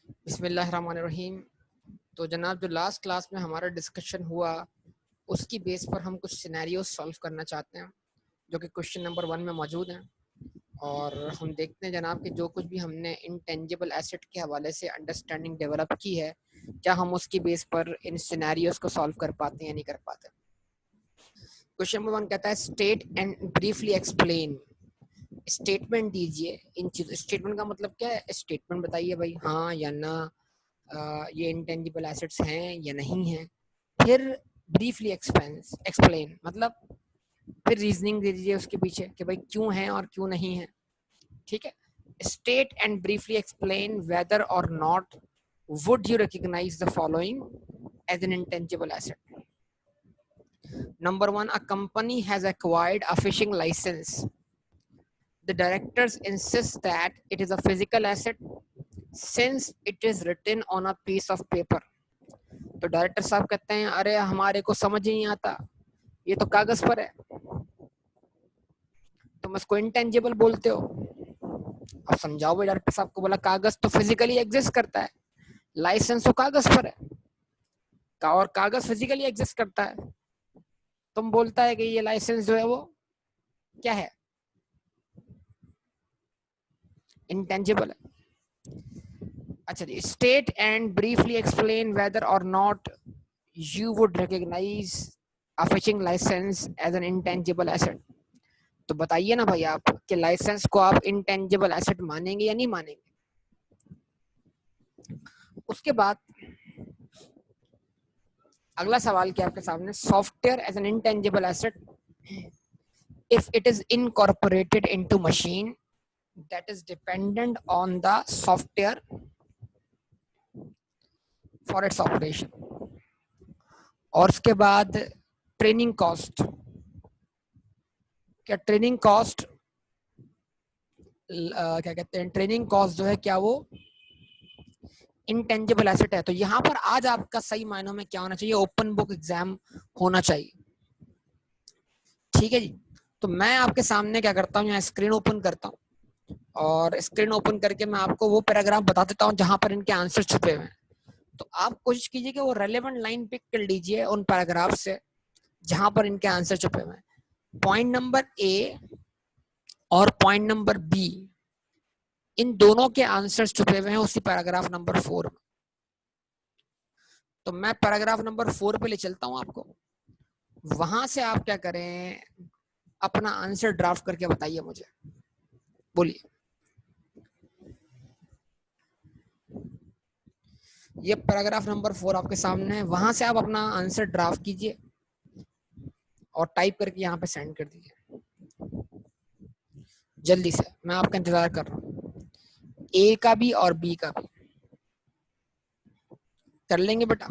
बिस्मिल्लाहिर्रहमानिर्रहीम। तो जनाब, जो लास्ट क्लास में हमारा डिस्कशन हुआ उसकी बेस पर हम कुछ सिनेरियोस सॉल्व करना चाहते हैं जो कि क्वेश्चन नंबर 1 में मौजूद हैं। और हम देखते हैं जनाब कि जो कुछ भी हमने इंटेंजिबल एसेट के हवाले से अंडरस्टैंडिंग डेवलप की है, क्या हम उसकी बेस पर इन सिनेरियोस को सॉल्व कर पाते हैं या नहीं कर पाते। क्वेश्चन नंबर 1 कहता है state and briefly explain. Statement दीजिए इन चीज़। स्टेटमेंट का मतलब क्या है? स्टेटमेंट बताइए भाई, हाँ या ना, ये इंटेंजिबल एसेट्स हैं या नहीं हैं। फिर ब्रीफली एक्सप्लेन मतलब फिर रीजनिंग दे दीजिए उसके पीछे कि भाई क्यों है और क्यों नहीं है। ठीक है। State and briefly explain whether or not would you recognise the following as an intangible asset. Number 1, a company has acquired a fishing licence. The directors insist that it is a physical asset since it is written on a piece of paper. तो director साहब कहते हैं अरे हमारे को समझ ही नहीं आता, ये तो कागज पर है, तुम इसको इंटेंजिबल बोलते हो। अब समझाओ भाई। डायरेक्टर साहब को बोला कागज तो फिजिकली एग्जिस्ट करता है, लाइसेंस तो कागज पर है और कागज फिजिकली एग्जिस्ट करता है। तुम बोलता है कि ये लाइसेंस जो है वो क्या है, इंटेंजिबल है। अच्छा जी, state and briefly explain whether or not you would recognize a fishing license as an intangible asset. तो बताइए ना भाई आप कि लाइसेंस को आप इंटेंजिबल एसेट मानेंगे या नहीं मानेंगे। उसके बाद अगला सवाल क्या आपके सामने, software as an intangible asset if it is incorporated into machine that is dependent on the software for its operation. और उसके बाद ट्रेनिंग कॉस्ट, क्या ट्रेनिंग कॉस्ट क्या कहते हैं, ट्रेनिंग कॉस्ट जो है क्या वो इंटेंजिबल एसेट है। तो यहाँ पर आज आपका सही मायनों में क्या होना चाहिए, ओपन बुक एग्जाम होना चाहिए। ठीक है जी। तो मैं आपके सामने क्या करता हूँ, यहाँ स्क्रीन ओपन करता हूँ और स्क्रीन ओपन करके मैं आपको वो पैराग्राफ बता देता हूँ जहां पर इनके आंसर छुपे हुए हैं। तो आप कोशिश कीजिए कि वो रेलेवेंट लाइन पिक कर लीजिए उन पैराग्राफ से जहां पर इनके आंसर छुपे हुए हैं। पॉइंट नंबर ए और पॉइंट नंबर बी, इन दोनों के आंसर छुपे हुए हैं उसी पैराग्राफ नंबर 4 में। तो मैं पैराग्राफ नंबर 4 पे ले चलता हूं आपको। वहां से आप क्या करें, अपना आंसर ड्राफ्ट करके बताइए मुझे, बोलिए। ये पैराग्राफ नंबर 4 आपके सामने है, वहां से आप अपना आंसर ड्राफ्ट कीजिए और टाइप करके यहाँ पे सेंड कर दीजिए जल्दी से। मैं आपका इंतजार कर रहा हूँ, ए का भी और बी का भी। कर लेंगे बेटा।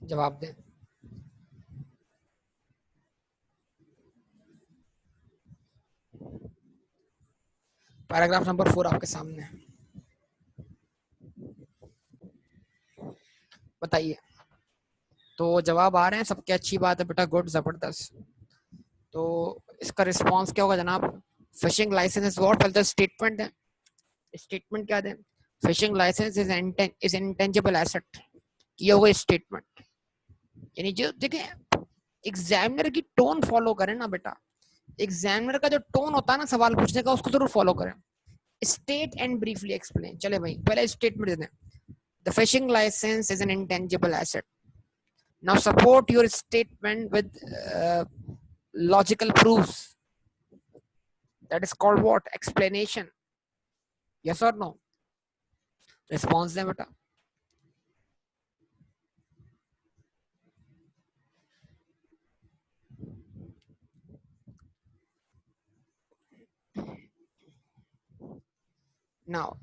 जवाब दें। पैराग्राफ नंबर 4 आपके सामने है, बताइए। तो जवाब आ रहे हैं सबके, अच्छी बात है बेटा, गुड, जबरदस्त। तो इसका रिस्पांस क्या होगा जनाब? Fishing license is what? पहले स्टेटमेंट है, स्टेटमेंट क्या दें? Fishing license is intangible asset, ये होगा स्टेटमेंट। यानी जो देखें, एग्जामिनर की टोन फॉलो करें ना बेटा। एग्जामिनर का जो टोन होता है ना सवाल पूछने का, उसको जरूर फॉलो करें। State and briefly explain. चले भाई, पहले स्टेटमेंट दे दें, the fishing license is an intangible asset. Now support your statement with logical proofs. That is called what? Explanation. Yes और नो? रिस्पॉन्स दें बेटा। नाउ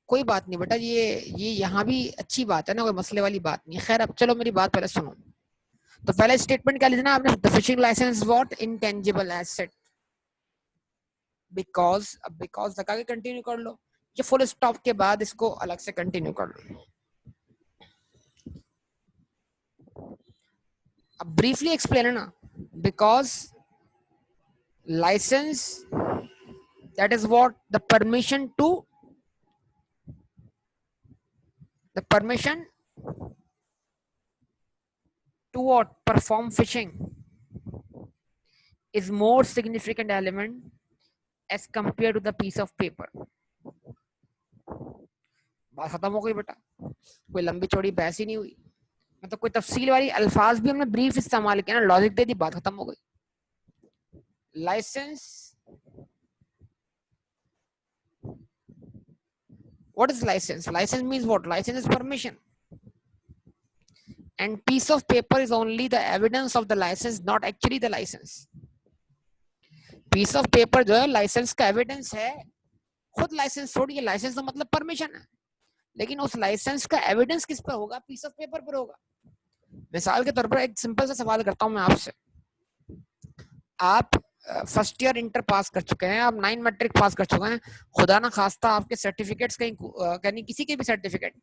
कोई बात नहीं बेटा, ये यहाँ भी अच्छी बात है ना, कोई मसले वाली बात नहीं। खैर अब चलो मेरी बात पहले सुनो। तो पहले स्टेटमेंट क्या लिखना आपने, the fishing license what intangible asset, because, अब बिकॉज लगा के कंटिन्यू कर लो, ये फुल स्टॉप के बाद इसको अलग से कंटिन्यू कर लो। अब ब्रीफली एक्सप्लेन है ना, because license that is what the permission to what perform fishing is more significant element as compared to the piece of paper। बात खत्म हो गई बेटा, कोई लंबी चौड़ी बहस ही नहीं हुई, मतलब कोई तफसील वाली अल्फाज भी हमने ब्रीफ इस्तेमाल किया ना, लॉजिक दे दी, बात खत्म हो गई। License, what is license? License means what? License is permission, and piece of paper is only the evidence of the license, not actually the license। Piece of paper जो है लाइसेंस का एविडेंस है, खुद licence छोड़िए, licence तो मतलब permission है, लेकिन उस लाइसेंस का एविडेंस किस पर होगा? पीस ऑफ पेपर पर होगा। मिसाल के तौर पर एक सिंपल सा सवाल करता हूं मैं आपसे, आप फर्स्ट ईयर इंटर पास कर चुके हैं, आप 9 मैट्रिक पास कर चुके हैं, खुदा ना खास्ता आपके सर्टिफिकेट्स कहीं यानी किसी के भी सर्टिफिकेट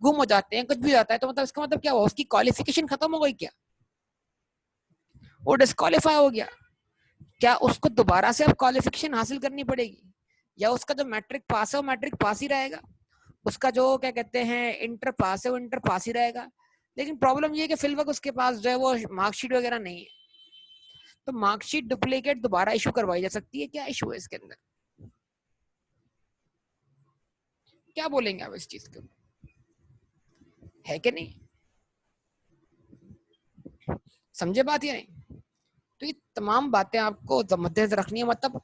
गुम हो जाते हैं, कुछ भी जाता है, तो मतलब इसका मतलब क्या हुआ? उसकी क्वालिफिकेशन खत्म हो गई क्या? वो डिस्क्वालीफाई हो गया क्या? उसको दोबारा से अब क्वालिफिकेशन हासिल करनी पड़ेगी, या उसका जो मैट्रिक पास है वो मैट्रिक पास ही रहेगा, उसका जो क्या कहते हैं इंटर पास है वो इंटर पास ही रहेगा। लेकिन प्रॉब्लम ये है कि फिल वक्त उसके पास जो है वो मार्कशीट वगैरह नहीं है, तो मार्कशीट डुप्लीकेट दोबारा इशू करवाई जा सकती है। क्या इशू है इसके अंदर? क्या बोलेंगे आप इस चीज को, है कि नहीं? समझे बात या नहीं? तो ये तमाम बातें आपको मद्देनजर रखनी है। मतलब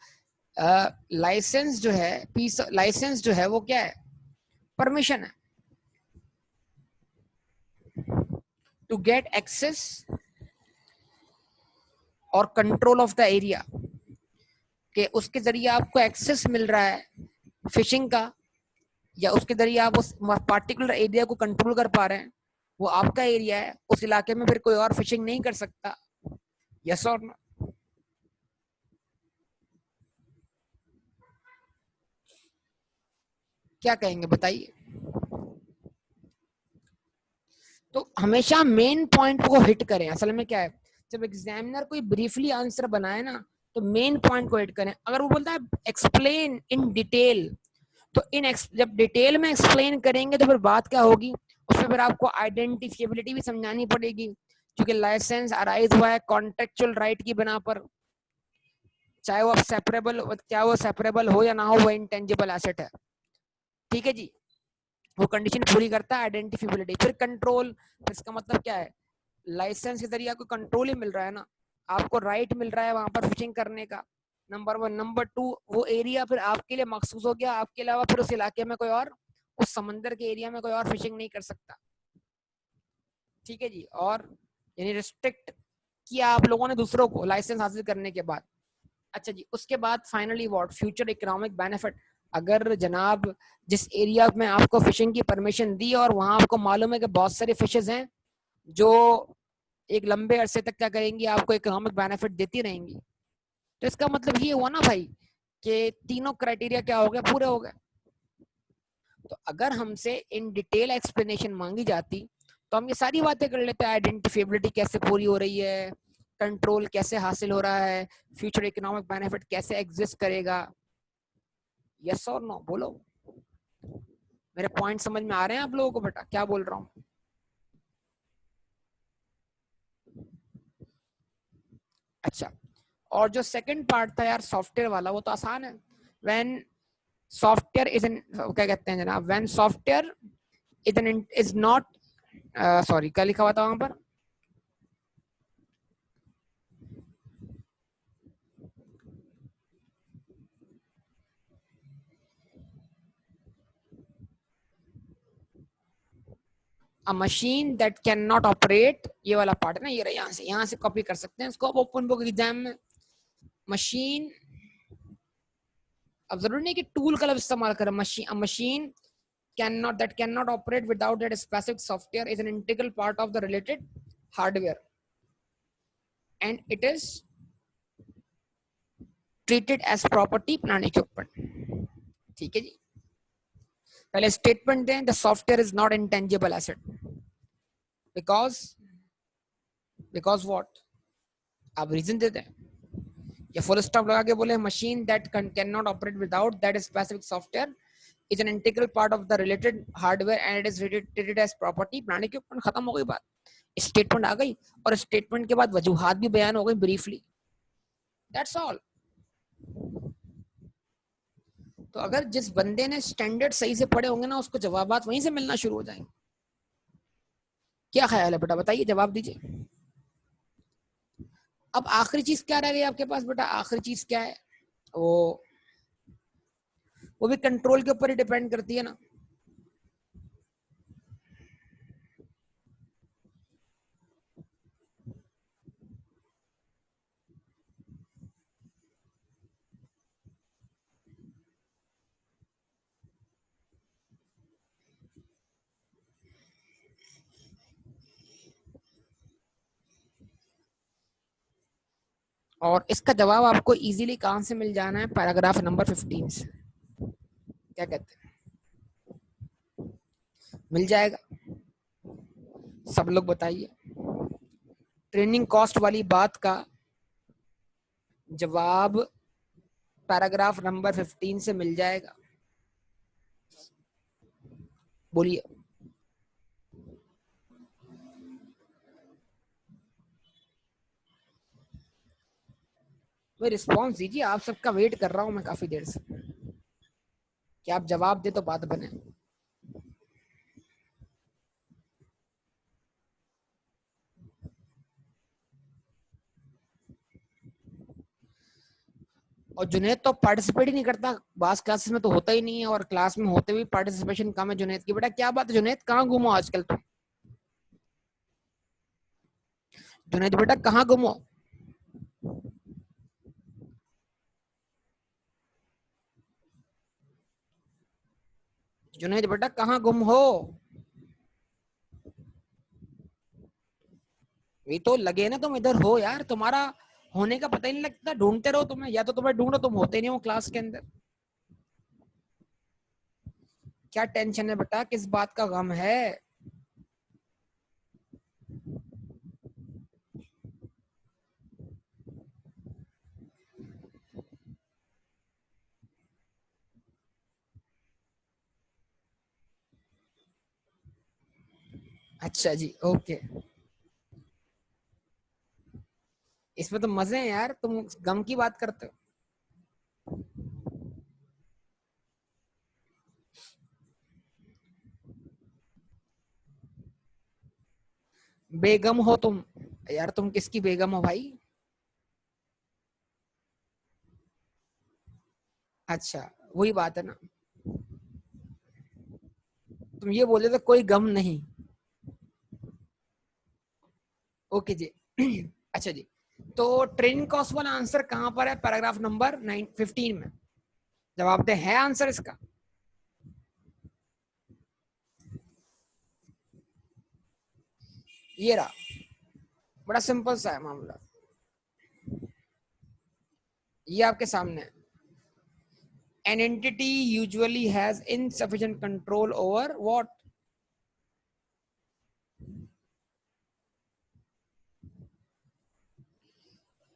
लाइसेंस जो है, पीस लाइसेंस जो है वो क्या है? परमिशन है टू गेट एक्सेस और कंट्रोल ऑफ द एरिया, कि उसके जरिए आपको एक्सेस मिल रहा है फिशिंग का, या उसके जरिए आप उस पार्टिकुलर एरिया को कंट्रोल कर पा रहे हैं, वो आपका एरिया है, उस इलाके में फिर कोई और फिशिंग नहीं कर सकता। यस और नो? क्या कहेंगे बताइए? तो हमेशा मेन पॉइंट को हिट करें। असल में क्या है, जब एग्जामिनर कोई ब्रीफली आंसर बनाए ना, तो मेन पॉइंट को हिट करें। अगर वो बोलता है एक्सप्लेन इन डिटेल, तो जब डिटेल में एक्सप्लेन करेंगे तो फिर बात क्या होगी, उसमें फिर आपको आइडेंटिफिकेबिलिटी भी समझानी पड़ेगी, क्योंकि लाइसेंस अराइज हुआ है कॉन्ट्रेक्चुअल राइट की बिना पर, चाहे वो सेपरेबल, क्या वो सेपरेबल हो या ना हो, वो इंटेंजिबल एसेट है। ठीक है जी, वो कंडीशन पूरी करता है आइडेंटिफिकेबिलिटी। फिर कंट्रोल, इसका मतलब क्या है? लाइसेंस के जरिए आपको कंट्रोल ही मिल रहा है ना, आपको राइट मिल रहा है वहां पर फिशिंग करने का, नंबर 1। नंबर 2, वो एरिया फिर आपके लिए मखसूस हो गया, आपके अलावा फिर उस इलाके में कोई और, उस समंदर के एरिया में कोई और फिशिंग नहीं कर सकता। ठीक है जी, और यानी रिस्ट्रिक्ट किया आप लोगों ने दूसरों को लाइसेंस हासिल करने के बाद। अच्छा जी, उसके बाद finally what? Future economic benefit. अगर जनाब जिस एरिया में आपको फिशिंग की परमिशन दी और वहां आपको मालूम है कि बहुत सारे फिशेज हैं जो एक लंबे अरसे तक क्या करेंगी, आपको इकोनॉमिक बेनिफिट देती रहेंगी, तो इसका मतलब ये हुआ ना भाई कि तीनों क्राइटेरिया क्या हो गए? पूरे हो गए। तो अगर हमसे इन डिटेल एक्सप्लेनेशन मांगी जाती तो हम ये सारी बातें कर लेते। आइडेंटिफिकेबिलिटी कैसे पूरी हो रही है, कंट्रोल कैसे हासिल हो रहा है, फ्यूचर इकोनॉमिक बेनिफिट कैसे एग्जिस्ट करेगा। यस और नो बोलो, मेरे पॉइंट समझ में आ रहे हैं आप लोगों को बेटा, क्या बोल रहा हूँ? अच्छा, और जो सेकंड पार्ट था यार सॉफ्टवेयर वाला, वो तो आसान है। व्हेन सॉफ्टवेयर इज एन, क्या कहते हैं जनाब, when software is not, sorry क्या लिखा हुआ था वहां पर? अ machine that can not operate, ये वाला पार्ट है ना, ये रहा, यहाँ से कॉपी कर सकते हैं इसको ओपन बुक एग्जाम में। मशीन, अब जरूरी नहीं कि टूल का लफ्ज इस्तेमाल करें। Machine can not, that can not operate without that specific software is an integral part of the related hardware and it is treated as property plant equipment. ठीक है जी, पहले स्टेटमेंट दें, the software is not intangible asset because what, आप reason देते हैं या full stop लगा के बोले machine that can not operate without that specific software is an integral part of the related hardware and it is treated as property plant equipment. खत्म हो गई बात, स्टेटमेंट आ गई और स्टेटमेंट के बाद वजूहात भी बयान हो गई ब्रीफली, दैट्स ऑल। तो अगर जिस बंदे ने स्टैंडर्ड सही से पढ़े होंगे ना, उसको जवाबात वहीं से मिलना शुरू हो जाएंगे। क्या ख्याल है बेटा, बताइए, जवाब दीजिए। अब आखिरी चीज क्या रह गई आपके पास बेटा? आखिरी चीज क्या है? वो भी कंट्रोल के ऊपर ही डिपेंड करती है ना। और इसका जवाब आपको इजीली कहां से मिल जाना है? पैराग्राफ नंबर 15 से। क्या कहते हैं, मिल जाएगा? सब लोग बताइए। ट्रेनिंग कॉस्ट वाली बात का जवाब पैराग्राफ नंबर 15 से मिल जाएगा। बोलिए। मैं रिस्पॉन्स दीजिए, आप सबका वेट कर रहा हूं मैं काफी देर से। क्या आप जवाब दे तो बात बने। और जुनेद तो पार्टिसिपेट ही नहीं करता, बास क्लासेस में तो होता ही नहीं है, और क्लास में होते हुए पार्टिसिपेशन कम है जुनेद की। बेटा क्या बात है जुनेद, कहाँ घूमो आजकल तुम? जुनेद बेटा कहाँ घूमो? जुनेद बेटा कहाँ गुम हो? ये तो लगे ना तुम इधर हो यार, तुम्हारा होने का पता ही नहीं लगता, ढूंढते रहो तुम्हें, या तो तुम्हें ढूंढो, तुम होते नहीं हो क्लास के अंदर। क्या टेंशन है बेटा, किस बात का गम है? अच्छा जी, ओके। इसमें तो मजे हैं यार, तुम गम की बात करते हो। बेगम हो तुम? यार तुम किसकी बेगम हो भाई? अच्छा, वही बात है ना, तुम ये बोले तो कोई गम नहीं। ओके जी। अच्छा जी, तो ट्रेनिंग कॉस्ट वाला आंसर कहां पर है? पैराग्राफ नंबर 15 में। जवाब दे, है आंसर इसका? ये रहा, बड़ा सिंपल सा है मामला, ये आपके सामने है। An entity usually has insufficient control over what?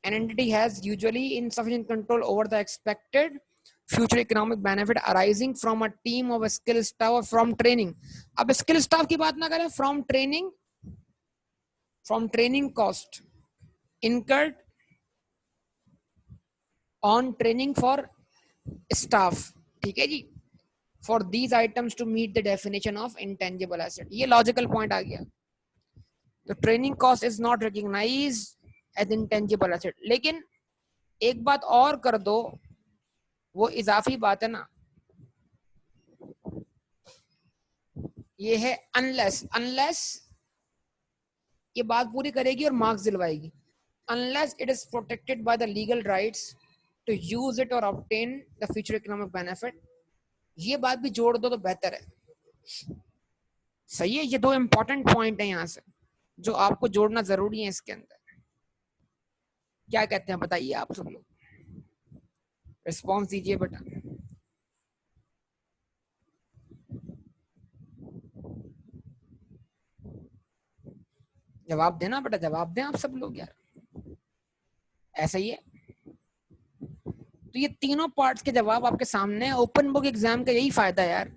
An entity has usually insufficient control over the expected future economic benefit arising from a team of skill staff or from training. अब skill staff की बात ना करें, from training cost incurred on training for staff, ठीक है जी, for these items to meet the definition of intangible asset। ये logical point आ गया। तो training cost is not recognise as intangible asset. लेकिन एक बात और कर दो, वो इजाफी बात है ना, ये है अनलेस ये बात पूरी करेगी और मार्क्स दिलवाएगी। Unless it is protected by the legal rights to use it or obtain the future economic benefit. ये बात भी जोड़ दो तो बेहतर है। सही है, ये दो इंपॉर्टेंट पॉइंट है यहाँ से। जो आपको जोड़ना जरूरी है इसके अंदर। क्या कहते हैं बताइए आप सब लोग, रिस्पॉन्स दीजिए बेटा। जवाब देना बेटा, जवाब दें आप सब लोग यार, ऐसा ही है। तो ये तीनों पार्ट्स के जवाब आपके सामने है। ओपन बुक एग्जाम का यही फायदा है यार।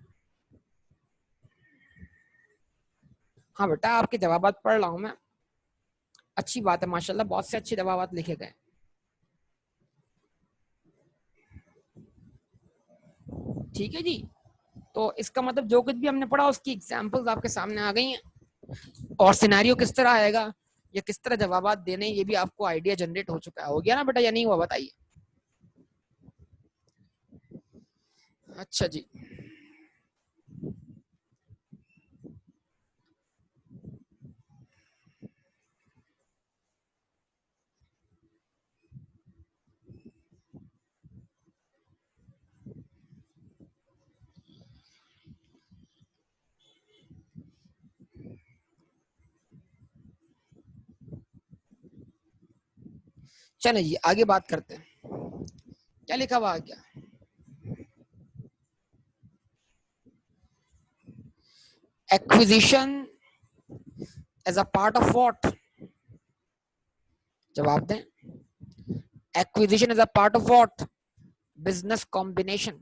हाँ बेटा, आपके जवाब पढ़ रहा हूँ मैं, अच्छी बात है माशाल्लाह, बहुत से अच्छे जवाब लिखे गए। ठीक है जी, तो इसका मतलब जो कुछ भी हमने पढ़ा उसकी एग्जांपल्स आपके सामने आ गई हैं, और सिनेरियो किस तरह आएगा या किस तरह जवाब देने, ये भी आपको आइडिया जनरेट हो चुका है। हो गया ना बेटा या नहीं हुआ बताइए। अच्छा जी, चले जी आगे बात करते हैं। क्या लिखा हुआ आ गया? Acquisition as a part of what? जवाब दें। Acquisition as a part of what? Business combination.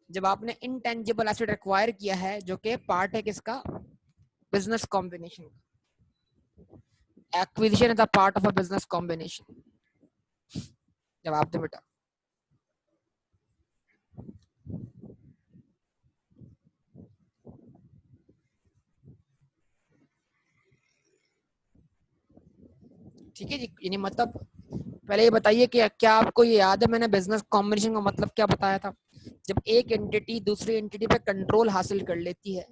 जब आपने इनटेंजिबल एसेट एक्वायर किया है जो कि पार्ट है किसका? Business combination. Acquisition is a part of a business combination. जवाब दे बेटा। ठीक है जी, यानी मतलब पहले ये बताइए कि क्या आपको ये याद है मैंने बिजनेस कॉम्बिनेशन का मतलब क्या बताया था? जब एक एंटिटी दूसरी एंटिटी पे कंट्रोल हासिल कर लेती है,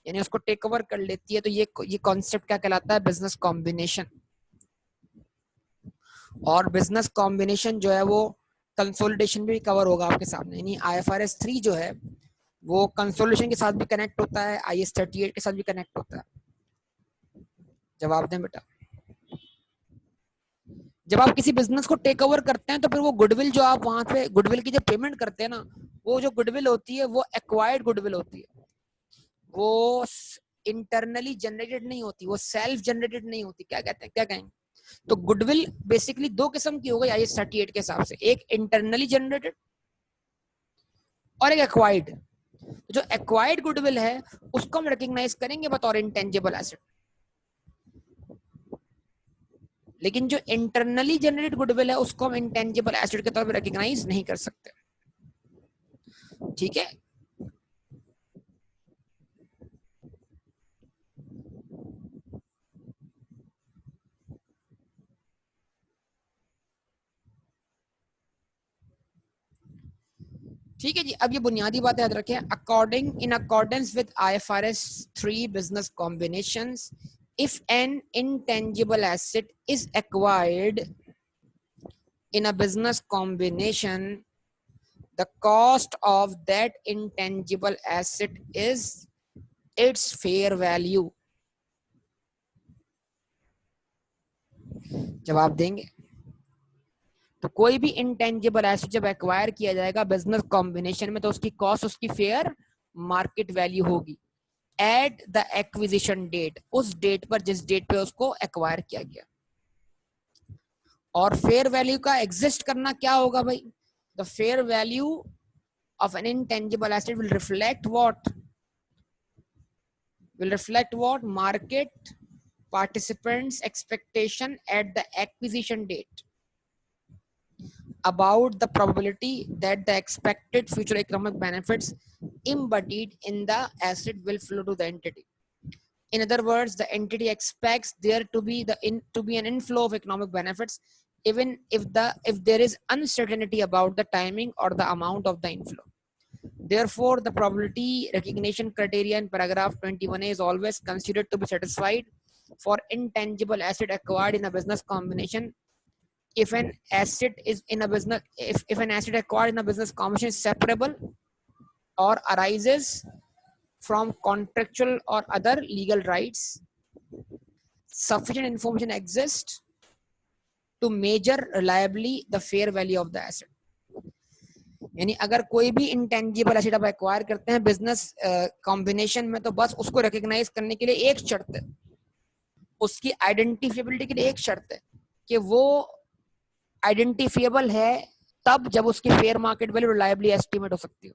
यानी उसको टेक ओवर कर लेती है, तो ये कॉन्सेप्ट क्या कहलाता है? Business combination. और बिजनेस कॉम्बिनेशन जो है वो कंसोलिडेशन भी कवर होगा आपके सामने, यानी IFRS 3 जो है वो कंसोलिडेशन के साथ भी कनेक्ट होता है, IAS 38 के साथ भी कनेक्ट होता है। जवाब दें बेटा। जब आप किसी बिजनेस को टेक ओवर करते हैं तो फिर वो गुडविल जो आप वहां पे गुडविल की जब पेमेंट करते हैं ना, वो जो गुडविल होती है वो एक्वायर्ड गुडविल होती है, वो इंटरनली जनरेटेड नहीं होती, वो सेल्फ जनरेटेड नहीं होती। क्या कहते हैं, क्या कहेंगे? तो गुडविल बेसिकली दो किस्म की हो गई IAS 38 के हिसाब से, एक इंटरनली जनरेटेड और एक एक्वायर्ड। जो एक्वायर्ड गुडविल है उसको हम रिकॉग्नाइज करेंगे बतौर इंटेंजिबल एसेट, लेकिन जो इंटरनली जनरेटेड गुडविल है उसको हम इंटेंजिबल एसेट के तौर पर रिकॉग्नाइज नहीं कर सकते। ठीक है, ठीक है जी। अब ये बुनियादी बात याद रखें। In accordance with IFRS 3 business combinations, if an intangible asset is acquired in a business combination, the cost of that intangible asset is its fair value. जवाब देंगे। तो कोई भी इंटेंजिबल एसेट जब एक्वायर किया जाएगा बिजनेस कॉम्बिनेशन में, तो उसकी कॉस्ट उसकी फेयर मार्केट वैल्यू होगी एट द एक्विजिशन डेट, उस डेट पर जिस डेट पे उसको एक्वायर किया गया। और फेयर वैल्यू का एग्जिस्ट करना क्या होगा भाई? The fair value of N intangible asset will reflect what market participants expectation at the acquisition date about the probability that the expected future economic benefits embodied in the asset will flow to the entity. In other words, the entity expects there to be an inflow of economic benefits, even if there is uncertainty about the timing or the amount of the inflow. Therefore, the probability recognition criteria in paragraph 21A is always considered to be satisfied for intangible asset acquired in a business combination if an asset is in a business if an asset acquired in a business combination is separable or arises from contractual or other legal rights sufficient information exists to measure reliably the fair value of the asset. यानी अगर कोई भी intangible asset आप acquire करते हैं business combination में, तो बस उसको रिकॉग्नाइज करने के लिए एक शर्त है, उसकी आइडेंटिफिएबिलिटी के लिए एक शर्त है कि वो आइडेंटिफिएबल है तब जब उसकी fair market value reliably estimate हो सकती हो।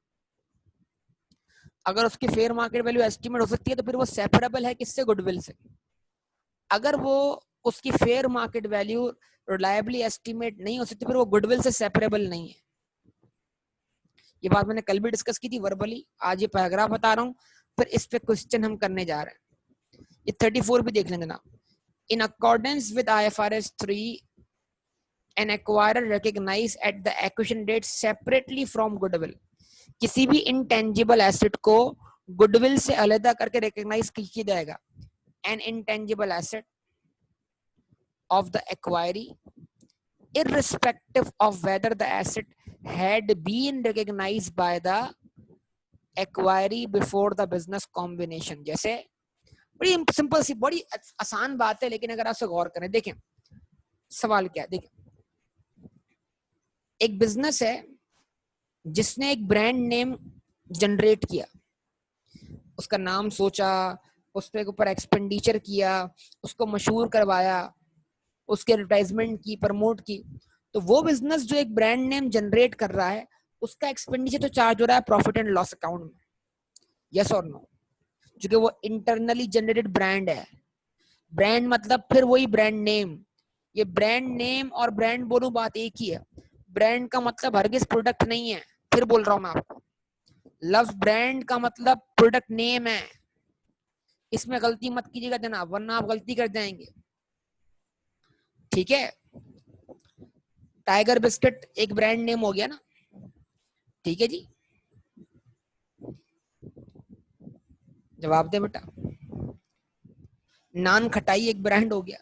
अगर उसकी फेयर मार्केट वैल्यू एस्टिमेट हो सकती है तो फिर वो सेपरेबल है किससे? गुडविल से। अगर वो उसकी fair market value reliably estimate नहीं हो सकती, फिर वो गुडविल से सेपरेबल नहीं है। ये बात मैंने कल भी डिस्कस की थी वर्बली, आज ये पैराग्राफ बता रहा हूँ, फिर इस पे क्वेश्चन हम करने जा रहे हैं। ये 34 भी देख लें जनाब। In accordance with IFRS 3 an acquirer recognize at the acquisition date separately from goodwill। किसी भी इंटेंजिबल एसेट को गुडविल से अलग करके रिकॉग्नाइज किया जाएगा। N intangible asset of the acquiree irrespective of whether the asset had been recognized by the acquiree before the business combination। जैसे बड़ी सिंपल सी बड़ी आसान बात है, लेकिन अगर आप गौर करें, देखें सवाल क्या है। देखें, एक बिजनेस है जिसने एक ब्रांड नेम जनरेट किया, उसका नाम सोचा, उस पे ऊपर एक्सपेंडिचर किया, उसको मशहूर करवाया, उसके एडवर्टाइजमेंट की, प्रमोट की। तो वो बिजनेस जो एक ब्रांड नेम जनरेट कर रहा है, उसका एक्सपेंडिचर तो चार्ज हो रहा है प्रॉफिट एंड लॉस अकाउंट में, यस और नो? क्योंकि वो इंटरनली जनरेटेड ब्रांड है। ब्रांड मतलब फिर वही ब्रांड नेम। ये ब्रांड नेम और ब्रांड बोलूं बात एक ही है। ब्रांड का मतलब हरगिज प्रोडक्ट नहीं है, फिर बोल रहा हूं मैं आपको। लव ब्रांड का मतलब प्रोडक्ट नेम है। इसमें गलती मत कीजिएगा जनाब, वरना आप गलती कर जाएंगे, ठीक है? टाइगर बिस्किट एक ब्रांड नेम हो गया ना, ठीक है जी? जवाब दे बेटा। नान खटाई एक ब्रांड हो गया।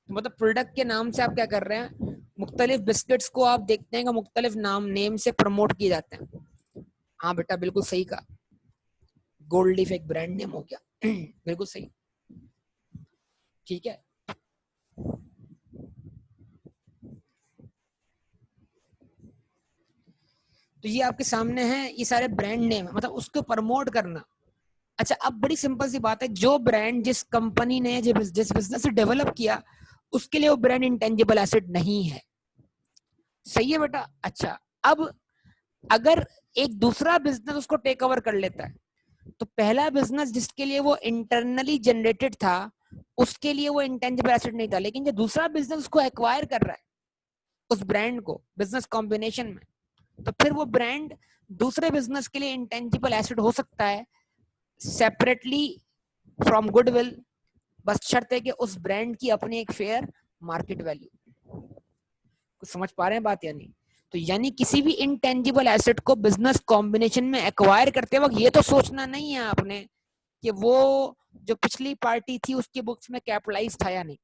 तो मतलब प्रोडक्ट के नाम से आप क्या कर रहे हैं, मुख्तलिफ बिस्किट्स को आप देखते हैं कि मुख्तलिफ नाम नेम से प्रमोट किए जाते हैं। हाँ बेटा बिल्कुल सही कहा, गोल्ड लीफ एक ब्रांड नेम हो गया। बिल्कुल सही, ठीक है। तो ये आपके सामने है, ये सारे ब्रांड नेम है, मतलब उसको प्रमोट करना। अच्छा, अब बड़ी सिंपल सी बात है, जो ब्रांड जिस कंपनी ने जिस बिजनेस से डेवलप किया, उसके लिए वो ब्रांड इंटेंजिबल एसेट नहीं है। सही है बेटा? अच्छा, अब अगर एक दूसरा बिजनेस उसको टेक ओवर कर लेता है, तो पहला बिजनेस जिसके लिए वो इंटरनली जनरेटेड था, उसके लिए वो इंटेंजिबल एसेट नहीं था। लेकिन जो दूसरा बिजनेस उसको एक्वायर कर रहा है, उस ब्रांड को बिजनेस कॉम्बिनेशन में, तो फिर वो ब्रांड दूसरे बिजनेस के लिए इंटेंजिबल एसेट हो सकता है सेपरेटली फ्रॉम गुडविल, बस शर्त है कि उस ब्रांड की अपनी एक फेयर मार्केट वैल्यू। कुछ समझ पा रहे हैं बात या नहीं? तो यानी किसी भी इंटेंजिबल एसेट को बिजनेस कॉम्बिनेशन में एक्वायर करते वक्त ये तो सोचना नहीं है आपने कि वो जो पिछली पार्टी थी उसकी बुक्स में कैपिटलाइज था या नहीं।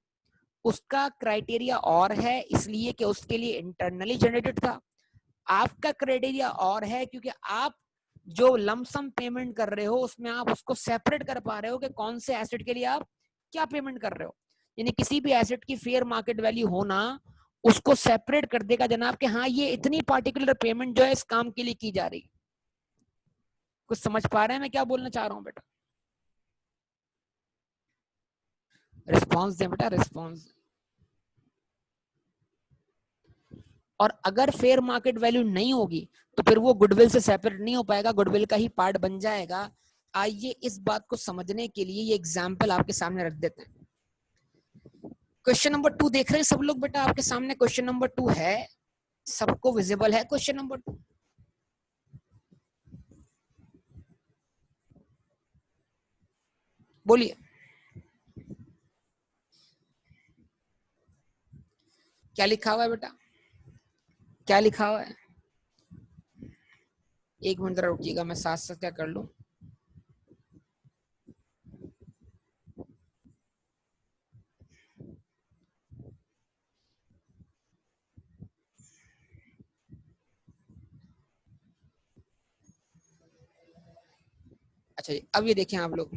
उसका क्राइटेरिया और है, इसलिए कि उसके लिए इंटरनली जनरेटेड था। आपका क्राइटेरिया और है क्योंकि आप जो लमसम पेमेंट कर रहे हो उसमें आप उसको सेपरेट कर पा रहे हो कि कौन से एसेट के लिए आप क्या पेमेंट कर रहे हो। यानी किसी भी एसेट की फेयर मार्केट वैल्यू होना उसको सेपरेट कर देगा जनाब कि हाँ ये इतनी पार्टिकुलर पेमेंट जो है इस काम के लिए की जा रही। कुछ समझ पा रहे हैं मैं क्या बोलना चाह रहा हूँ बेटा? रिस्पॉन्स दे बेटा, रिस्पॉन्स। और अगर फेयर मार्केट वैल्यू नहीं होगी तो फिर वो गुडविल से सेपरेट नहीं हो पाएगा, गुडविल का ही पार्ट बन जाएगा। आइए इस बात को समझने के लिए ये एग्जाम्पल आपके सामने रख देते हैं। क्वेश्चन नंबर 2 देख रहे हैं सब लोग बेटा? आपके सामने क्वेश्चन नंबर 2 है, सबको विजिबल है क्वेश्चन नंबर 2? बोलिए क्या लिखा हुआ है बेटा, क्या लिखा हुआ है? एक मिनट जरा रुकिएगा, मैं साथ साथ क्या कर लूं। अच्छा अब ये देखें आप लोग,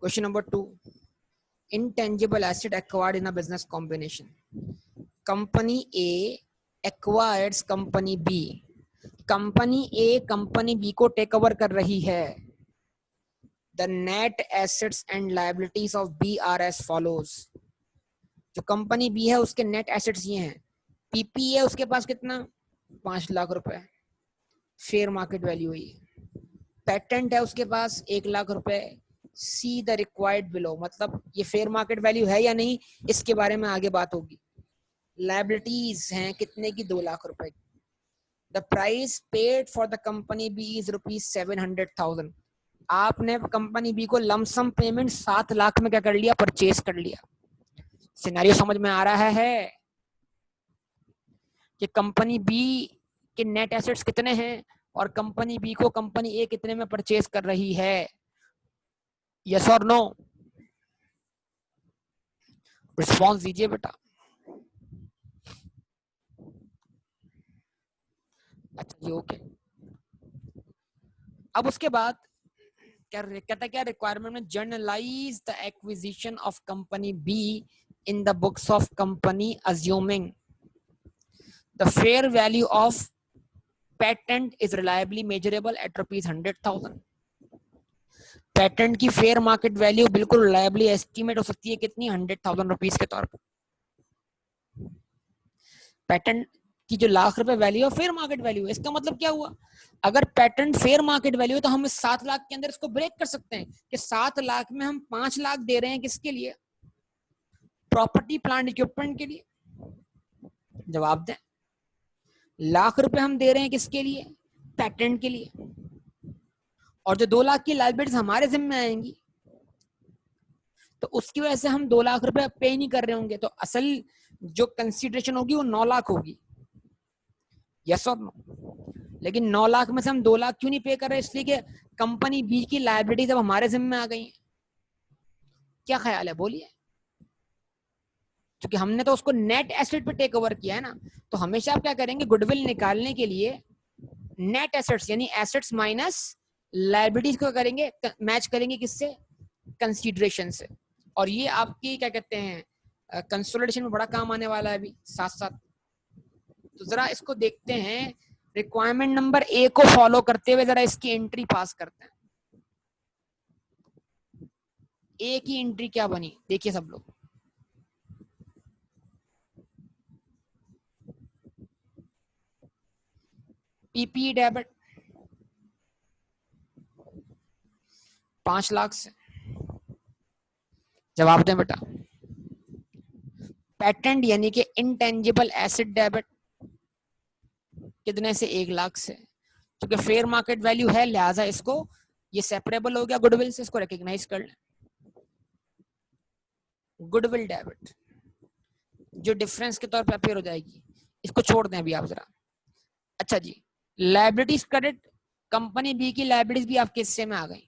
question number 2, intangible asset acquired in a business combination. Company A acquires company B. Company A company B को टेक ओवर कर रही है. The net assets and liabilities of B are as follows. जो कंपनी बी है उसके net assets ये हैं. PP है उसके पास कितना, 5 लाख रुपए, फेयर मार्केट वैल्यू है. पेटेंट है उसके पास 1 लाख रुपए. सी द रिक्वायर्ड बिलो, मतलब ये फेयर मार्केट वैल्यू है या नहीं इसके बारे में आगे बात होगी. लायबिलिटीज हैं कितने की, 2 लाख रुपए. The price paid for the company B is ₹700,000. आपने कंपनी बी को लमसम पेमेंट 7 लाख में क्या कर लिया, परचेज कर लिया. सिनेरियो समझ में आ रहा है कि कंपनी बी के नेट एसेट्स कितने हैं और कंपनी बी को कंपनी ए कितने में परचेज कर रही है. यस और नो, रिस्पॉन्स दीजिए बेटा. अच्छा जी, ओके. अब उसके बाद कहता क्या रिक्वायरमेंट में, journalise the acquisition of company B in the books of company assuming the fair value of patent is reliably measurable at ₹100,000. Patent की फेयर मार्केट वैल्यू बिल्कुल रिलायबली एस्टिमेट हो सकती है कितनी, ₹100,000 के तौर पर. पेटेंट की जो लाख रुपए वैल्यू है फेयर मार्केट वैल्यू है. इसका मतलब क्या हुआ, अगर पेटेंट फेयर मार्केट वैल्यू है तो हम 7 लाख के अंदर इसको ब्रेक कर सकते हैं कि 7 लाख में हम 5 लाख दे रहे हैं किसके लिए, प्रॉपर्टी प्लांट इक्विपमेंट के लिए. जवाब दें. लाख रुपए हम दे रहे हैं किसके लिए, पेटेंट के लिए. और जो 2 लाख की लायबिलिटीज हमारे जिम्मे आएंगी तो उसकी वजह से हम 2 लाख रुपए पे नहीं कर रहे होंगे, तो असल जो कंसीडरेशन होगी वो 9 लाख होगी. यस और नो. लेकिन 9 लाख में से हम 2 लाख क्यों नहीं पे कर रहे, इसलिए कि कंपनी बी की लायबिलिटीज अब हमारे जिम्मे आ गई. क्या ख्याल है, बोलिए. क्योंकि हमने तो उसको नेट एसेट पे टेक ओवर किया है ना, तो हमेशा आप क्या करेंगे, गुडविल निकालने के लिए नेट एसेट्स यानी एसेट्स माइनस लायबिलिटीज को करेंगे, मैच करेंगे किससे, कंसीडरेशन से. और ये आपकी क्या कहते हैं कंसोलिडेशन में बड़ा काम आने वाला है अभी साथ साथ. तो जरा इसको देखते हैं, रिक्वायरमेंट नंबर ए को फॉलो करते हुए जरा इसकी एंट्री पास करते हैं. ए की एंट्री क्या बनी, देखिए सब लोग. पीपी डेबिट 5 लाख से. जवाब दें बेटा. पेटेंट यानी कि इंटेंजिबल एसेट डेबिट कितने से, 1 लाख से. क्योंकि फेयर मार्केट वैल्यू है लिहाजा इसको ये सेपरेबल हो गया गुडविल से, इसको रिकॉग्नाइज कर लें. गुडविल डेबिट जो डिफरेंस के तौर पे अपेयर हो जाएगी, इसको छोड़ दें अभी आप जरा. अच्छा जी, लायबिलिटीज क्रेडिट, कंपनी बी की लायबिलिटीज भी आपके हिस्से में आ गई.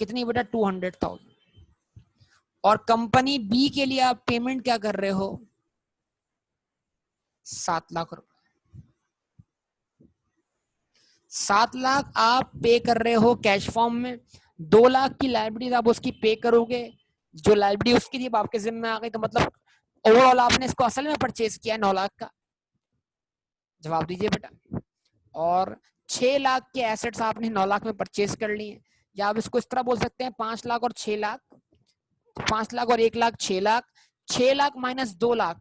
कितनी बेटा, 200,000. और कंपनी बी के लिए आप पेमेंट क्या कर रहे हो, 7 लाख रुपए. 7 लाख आप पे कर रहे हो कैश फॉर्म में. 2 लाख की लायबिलिटीज आप उसकी पे करोगे, जो लायबिलिटी उसकी थी आपके जिम्मे आ गई. तो मतलब ओवरऑल आपने इसको असल में परचेज किया 9 लाख का. जवाब दीजिए बेटा. और 6 लाख के एसेट्स आपने 9 लाख में परचेज कर लिए. या आप इसको इस तरह बोल सकते हैं 5 लाख और 6 लाख, 5 लाख और 1 लाख 6 लाख, 6 लाख माइनस 2 लाख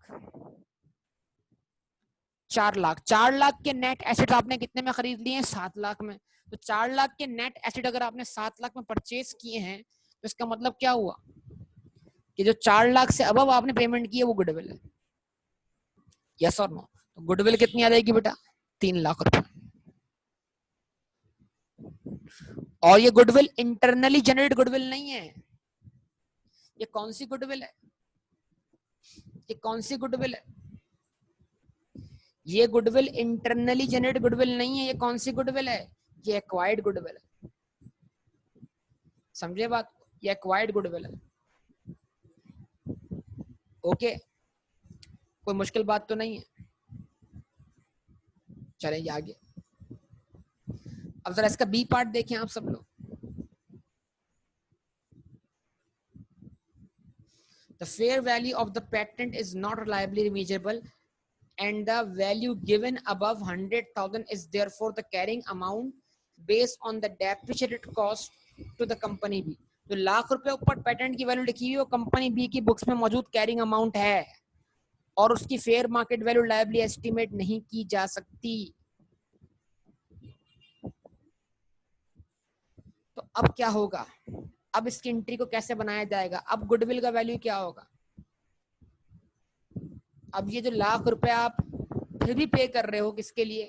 4 लाख. 4 लाख के नेट एसेट आपने कितने में खरीद लिए हैं, 7 लाख में. तो 4 लाख के नेट एसेट अगर आपने 7 लाख में परचेज किए हैं तो इसका मतलब क्या हुआ कि जो 4 लाख से अबव आपने पेमेंट की है वो गुडविल है. यस और नो. तो गुडविल कितनी आ जाएगी बेटा, 3 लाख रुपए. और ये गुडविल इंटरनली जनरेट गुडविल नहीं है. ये कौन सी गुडविल है, ये कौन सी गुडविल है, ये गुडविल इंटरनली जनरेट गुडविल नहीं है. ये कौन सी गुडविल है, ये एक्वायर्ड गुडविल है. समझे बात, ये एक्वायर्ड गुडविल है. ओके, कोई मुश्किल बात तो नहीं है. चलेंगे आगे. अब जरा इसका बी पार्ट देखें आप सब लोग. The fair value of the patent is not reliably measurable and the value given above 100,000 is therefore the carrying amount based on the depreciated cost to the company B. तो लाख रुपए ऊपर patent की value लिखी हुई है, company B की books में मौजूद कैरिंग अमाउंट है और उसकी फेयर मार्केट वैल्यू लायबली एस्टिमेट नहीं की जा सकती। तो अब क्या होगा, अब इसकी एंट्री को कैसे बनाया जाएगा, अब गुडविल का वैल्यू क्या होगा। अब ये जो लाख रुपए आप फिर भी पे कर रहे हो किसके लिए,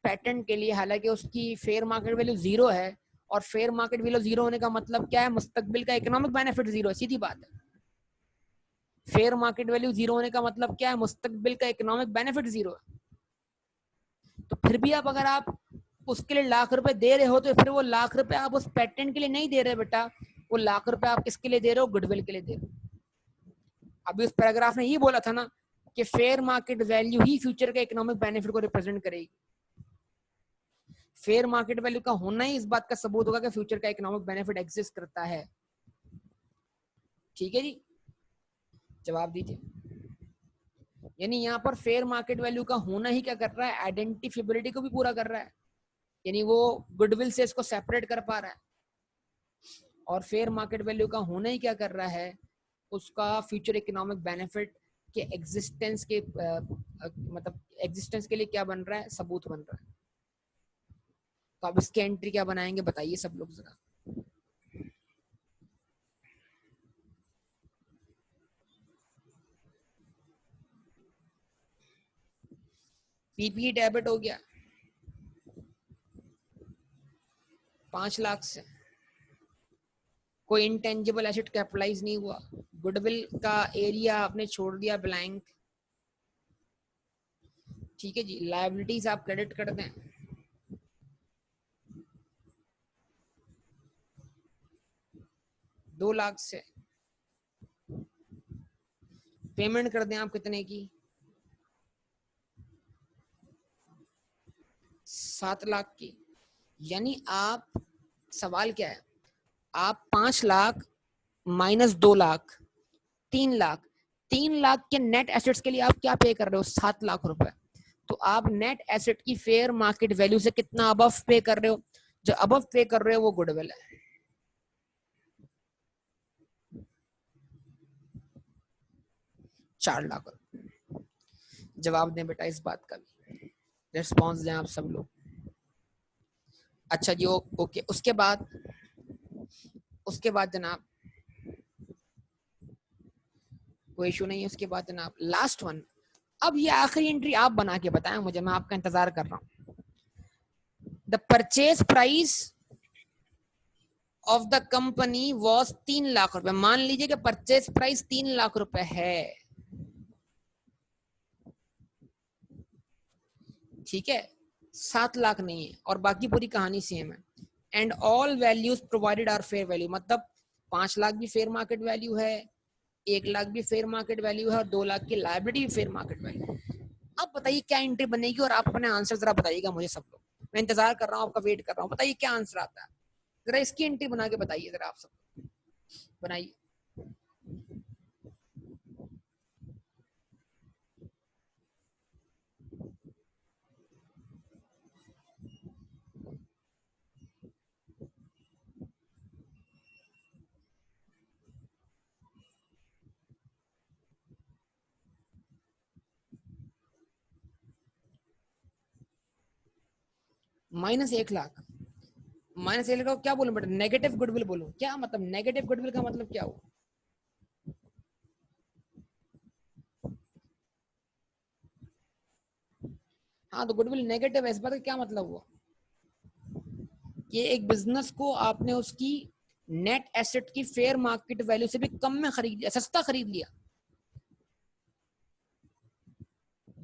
पेटेंट के लिए, हालांकि उसकी फेयर मार्केट वैल्यू जीरो है और फेयर मार्केट वैल्यू जीरो होने का मतलब क्या है, मुस्तकबिल का इकोनॉमिक बेनिफिट जीरो है, सीधी बात है। फेयर मार्केट वैल्यू जीरो होने का मतलब क्या है, मुस्तकबिल का इकोनॉमिक बेनिफिट जीरो है। तो फिर भी आप अगर आप उसके लिए लाख रुपए दे रहे हो तो फिर वो लाख रुपए आप उस पेटेंट के लिए नहीं दे रहे बेटा, वो लाख रुपए आप किसके लिए दे रहे हो, गुडविल के लिए दे रहे हो। अभी उस पैराग्राफ ने ये बोला था ना कि फेयर मार्केट वैल्यू ही फ्यूचर के इकोनॉमिक बेनिफिट को रिप्रेजेंट करेगी। फेयर मार्केट वैल्यू का होना ही इस बात का सबूत होगा कि फ्यूचर का इकोनॉमिक बेनिफिट एग्जिस्ट करता है। ठीक है जी, जवाब दीजिए। यानी यहाँ पर फेयर मार्केट वैल्यू का होना ही क्या कर रहा है, आइडेंटिफिबिलिटी को भी पूरा कर रहा है, यानी वो गुडविल से इसको सेपरेट कर पा रहा है। और फेयर मार्केट वैल्यू का होना ही क्या कर रहा है, उसका फ्यूचर इकोनॉमिक बेनिफिट के एग्जिस्टेंस के मतलब एग्जिस्टेंस के लिए क्या बन रहा है, सबूत बन रहा है। तो अब इसके एंट्री क्या बनाएंगे बताइए सब लोग जरा। पीपी डेबिट हो गया 5 लाख से, कोई इंटेंजिबल एसेट कैपिटलाइज नहीं हुआ, गुडविल का एरिया आपने छोड़ दिया ब्लैंक। ठीक है जी, लायबिलिटीज आप क्रेडिट कर दें, दो लाख से पेमेंट कर दें आप कितने की, 7 लाख की। यानी आप, सवाल क्या है, आप 5 लाख माइनस 2 लाख 3 लाख, 3 लाख के नेट एसेट्स के लिए आप क्या पे कर रहे हो, 7 लाख रुपए। तो आप नेट एसेट की फेयर मार्केट वैल्यू से कितना अबव पे कर रहे हो, जो अबव पे कर रहे हो वो गुडविल है। चार लाख। जवाब दें बेटा इस बात का भी, रिस्पॉन्स दें आप सब लोग। अच्छा जी, ओके। उसके बाद जनाब कोई इशू नहीं है। उसके बाद जनाब लास्ट वन, अब ये आखिरी एंट्री आप बना के बताएं मुझे, मैं आपका इंतजार कर रहा हूं। The purchase price of the company was 3 lakh रुपए। मान लीजिए कि परचेज प्राइस 3 लाख रुपए है, ठीक है, 7 लाख नहीं है और बाकी पूरी कहानी सेम है। And all values provided are fair value, मतलब 5 लाख भी फेयर मार्केट वैल्यू है, 1 लाख भी फेयर मार्केट वैल्यू है और 2 लाख की लायबिलिटी भी फेयर मार्केट वैल्यू। अब बताइए क्या एंट्री बनेगी और आप अपने आंसर जरा बताइएगा मुझे सब लोग, मैं इंतजार कर रहा हूँ, आपका वेट कर रहा हूँ, बताइए क्या आंसर आता है, जरा इसकी एंट्री बना के बताइए जरा, आप सब बनाइए। -1 लाख, -1 लाख क्या बोलूं बेटा, नेगेटिव गुडविल बोलूं क्या, मतलब नेगेटिव गुडविल का मतलब क्या हुआ, हाँ तो गुडविल नेगेटिव है, इस बात का क्या मतलब हुआ, कि एक बिजनेस को आपने उसकी नेट एसेट की फेयर मार्केट वैल्यू से भी कम में खरीद लिया, सस्ता खरीद लिया,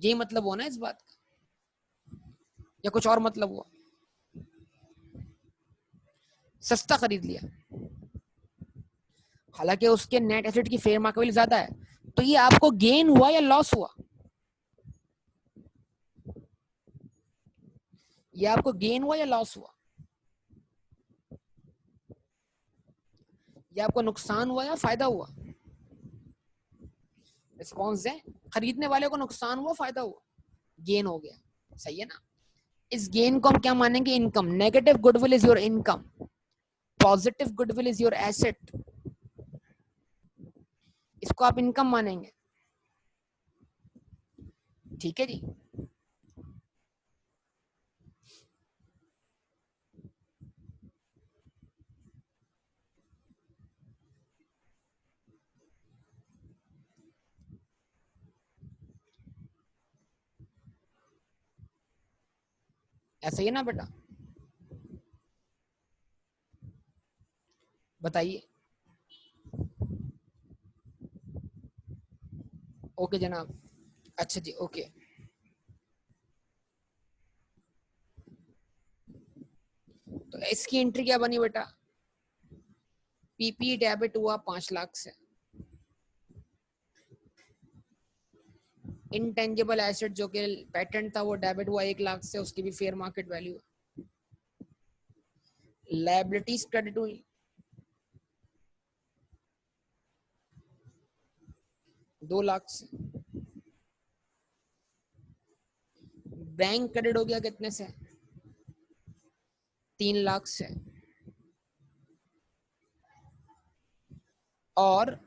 ये मतलब हुआ ना इस बात का, या कुछ और मतलब हुआ, सस्ता खरीद लिया, हालांकि उसके नेट एसेट की फेयर मार्केट वैल्यू ज्यादा है। तो ये आपको गेन हुआ या लॉस हुआ, ये आपको गेन हुआ या लॉस हुआ, ये आपको नुकसान हुआ या फायदा हुआ, रिस्पॉन्स दें, खरीदने वाले को नुकसान हुआ, फायदा हुआ, गेन हो गया, सही है ना। इस गेन को हम क्या मानेंगे, income. Negative goodwill is your income, positive goodwill is your asset, इसको आप इनकम मानेंगे, ठीक है जी। ऐसा ही है ना बेटा, बताइए। ओके जनाब, अच्छा जी, ओके। तो इसकी एंट्री क्या बनी बेटा, पीपी डेबिट हुआ 5 लाख से, इनटेंजिबल एसेट जो कि पेटेंट था वो डेबिट हुआ 1 लाख से, उसकी भी fair market value. Liabilities credit हुई 2 लाख से, बैंक क्रेडिट हो गया कितने से, 3 लाख से, और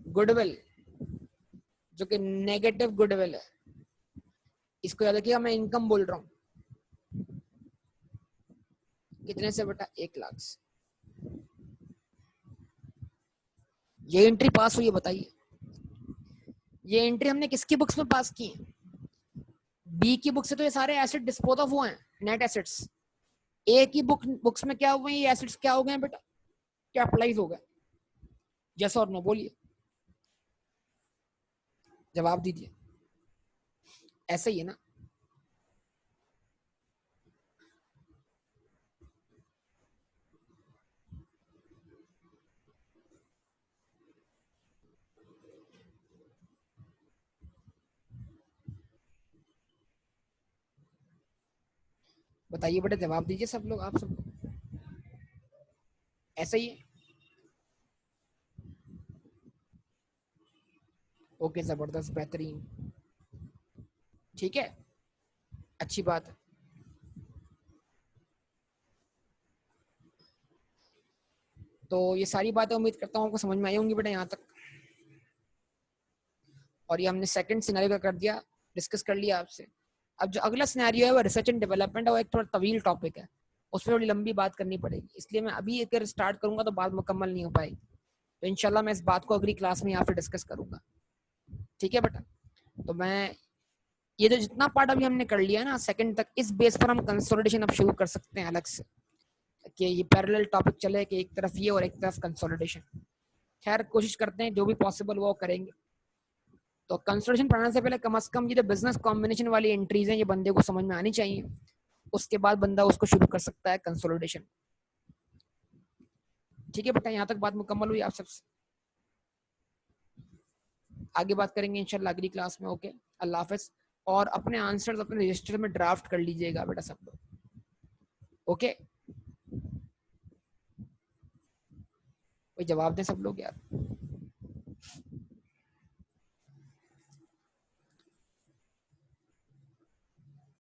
गुडविल जो कि नेगेटिव गुडविल है, इसको याद रखिएगा, मैं इनकम बोल रहा हूं, कितने से बेटा, 1 लाख से। ये एंट्री पास हुई है, बताइए। ये एंट्री हमने किसकी बुक्स में पास की है, बी की बुक से तो ये सारे एसेट डिस्पोज ऑफ हुए हैं, नेट एसेट्स। ए की बुक्स में क्या हुए हैं, ये एसेट्स क्या हो गए बेटा, कैपिटलाइज हो गए। यस और नो बोलिए, जवाब दीजिए, ऐसा ही है ना। बताइए बेटा, जवाब दीजिए सब लोग, आप सब लोग, ऐसा ही है। ओके, जबरदस्त, बेहतरीन, ठीक है, अच्छी बात है। तो ये सारी बातें उम्मीद करता हूँ आपको समझ में आई होंगी बेटा यहाँ तक। और ये हमने सेकंड सिनेरियो का कर दिया, डिस्कस कर लिया आपसे। अब जो अगला सिनेरियो है वो रिसर्च एंड डेवलपमेंट है, वो एक थोड़ा तवील टॉपिक है, उस पर थोड़ी लंबी बात करनी पड़ेगी, इसलिए मैं अभी अगर स्टार्ट करूंगा तो बात मुकम्मल नहीं हो पाएगी। तो इंशाल्लाह मैं इस बात को अगली क्लास में यहाँ पे डिस्कस करूंगा, ठीक है बेटा। तो मैं ये जो जितना पार्ट अभी हमने कर लिया ना सेकंड तक, इस बेस पर हम कंसोलिडेशन अब शुरू कर सकते हैं अलग से, कि ये पैरेलल टॉपिक चले कि एक तरफ ये और एक तरफ कंसोलिडेशन। खैर कोशिश करते हैं जो भी पॉसिबल वो करेंगे। तो कंसोलिडेशन पढ़ने से पहले कम से कम ये जो बिजनेस कॉम्बिनेशन वाली एंट्रीज हैं ये बंदे को समझ में आनी चाहिए, उसके बाद बंदा उसको शुरू कर सकता है कंसोलिडेशन। ठीक है बेटा, यहाँ तक बात मुकम्मल हुई आप सबसे, आगे बात करेंगे इंशाल्लाह अगली क्लास में। ओके, अल्लाह हाफिज। और अपने आंसर्स अपने रजिस्टर में ड्राफ्ट कर लीजिएगा बेटा सब लोग, ओके। कोई जवाब दें सब लोग यार।